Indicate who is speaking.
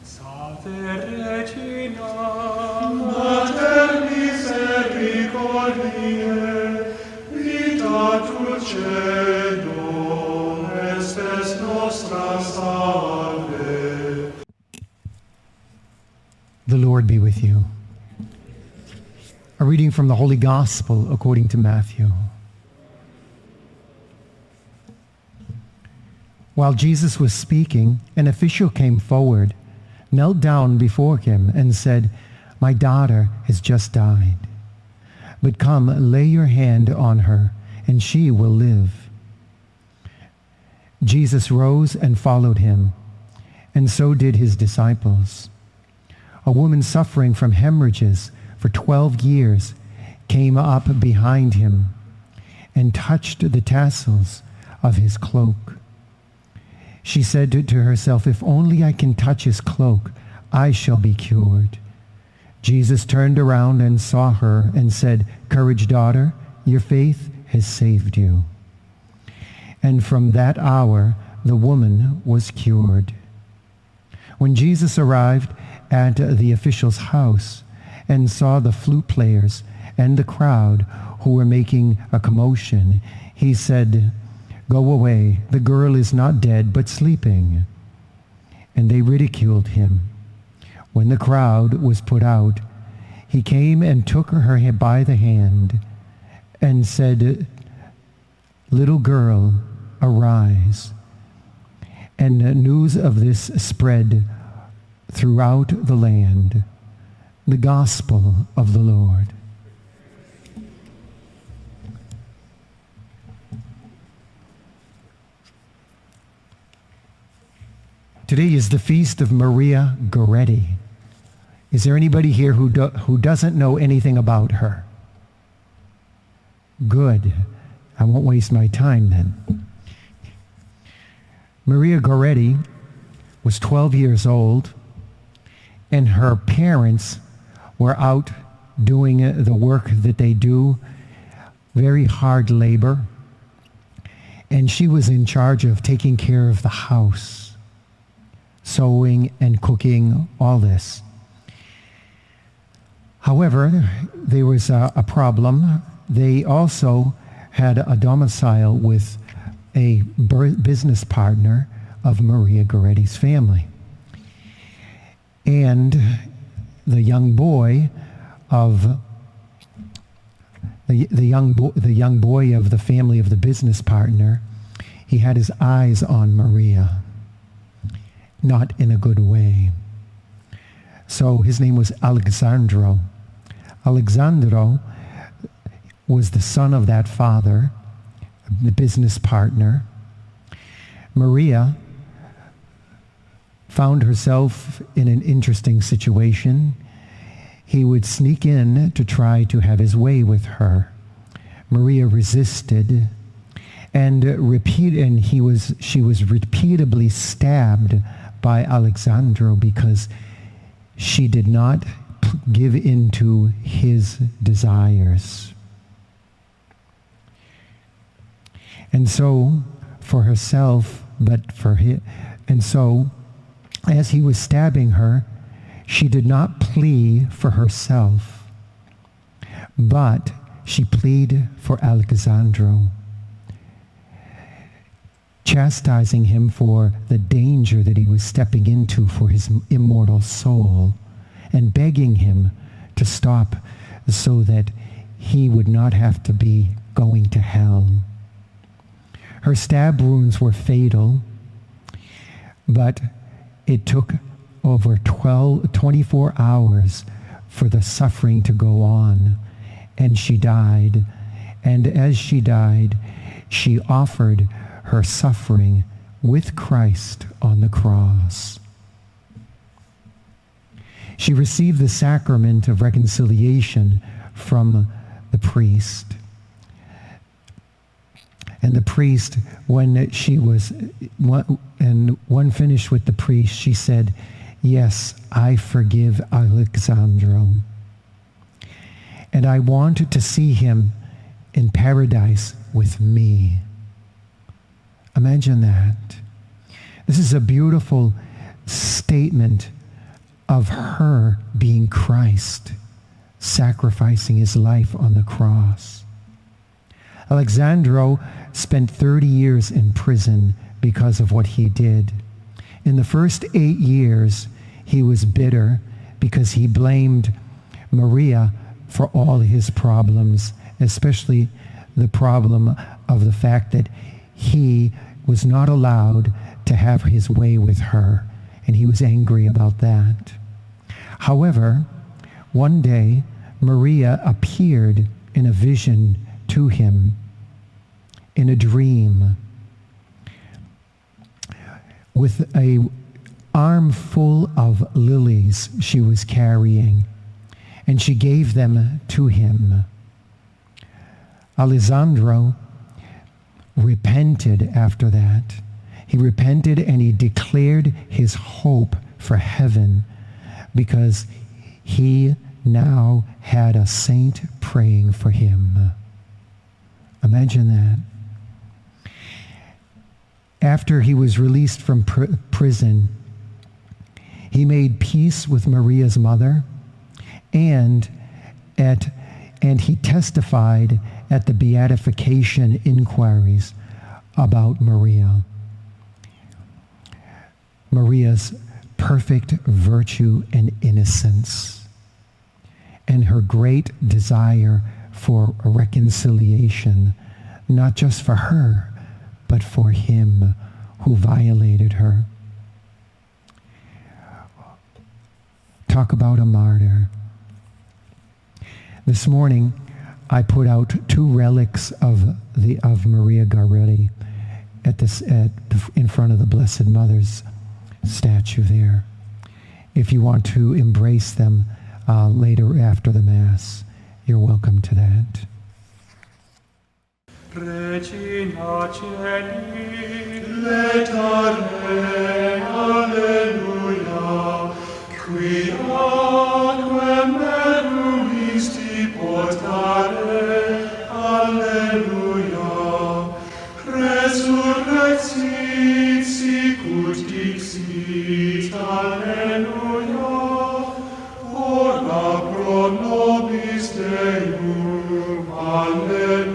Speaker 1: Salve Regina, Mater misericordiae, vita dulcedo, estes nostra salve.
Speaker 2: The Lord be with you. A reading from the Holy Gospel according to Matthew. While Jesus was speaking, an official came forward, knelt down before him, and said, "My daughter has just died. But come, lay your hand on her, and she will live." Jesus rose and followed him, and so did his disciples. A woman suffering from hemorrhages for 12 years came up behind him and touched the tassels of his cloak. She said to herself, "If only I can touch his cloak, I shall be cured." Jesus turned around and saw her and said, "Courage, daughter, your faith has saved you." And from that hour, the woman was cured. When Jesus arrived at the official's house and saw the flute players and the crowd who were making a commotion, he said, "Go away, the girl is not dead, but sleeping." And they ridiculed him. When the crowd was put out, he came and took her by the hand and said, "Little girl, arise." And news of this spread throughout the land. The Gospel of the Lord. Today is the feast of Maria Goretti. Is there anybody here who doesn't know anything about her? Good. I won't waste my time then. Maria Goretti was 12 years old, and her parents were out doing the work that they do, very hard labor, and she was in charge of taking care of the house, sewing and cooking, all this. However, there was a problem. They also had a domicile with a business partner of Maria Goretti's family. And the young boy of the young boy of the family of the business partner, he had his eyes on Maria, not in a good way. So his name was Alexandro. Alexandro was the son of that father, the business partner. Maria found herself in an interesting situation. He would sneak in to try to have his way with her. Maria resisted, and she was repeatedly stabbed by Alexandro because she did not give in to his desires. And so, for herself, but for him, and so, as he was stabbing her, she did not plead for herself, but she pleaded for Alexandro, chastising him for the danger that he was stepping into for his immortal soul, and begging him to stop so that he would not have to be going to hell. Her stab wounds were fatal, but it took over 24 hours for the suffering to go on, and she died. And as she died, she offered her suffering with Christ on the cross. She received the sacrament of reconciliation from the priest. And the priest, when one finished with the priest, she said, "Yes, I forgive Alexandro. And I want to see him in paradise with me." Imagine that. This is a beautiful statement of her being Christ, sacrificing his life on the cross. Alexandro spent 30 years in prison because of what he did. In the first 8 years, he was bitter because he blamed Maria for all his problems, especially the problem of the fact that he was not allowed to have his way with her, and he was angry about that. However, one day, Maria appeared in a vision to him in a dream with a armful of lilies she was carrying, and she gave them to him. Alessandro repented after that. He repented and he declared his hope for heaven because he now had a saint praying for him. Imagine that. After he was released from prison, he made peace with Maria's mother, and he testified at the beatification inquiries about Maria's perfect virtue and innocence, and her great desire for a reconciliation, not just for her, but for him who violated her. Talk about a martyr. This morning, I put out 2 relics of Maria Garetti in front of the Blessed Mother's statue there. If you want to embrace them later after the Mass, you're welcome to that.
Speaker 1: Regina Celi, letare, alleluia, qui aquam meruisti portare, alleluia, resurrexit sicut dixit, alleluia, ora pro nobis Deum, alleluia.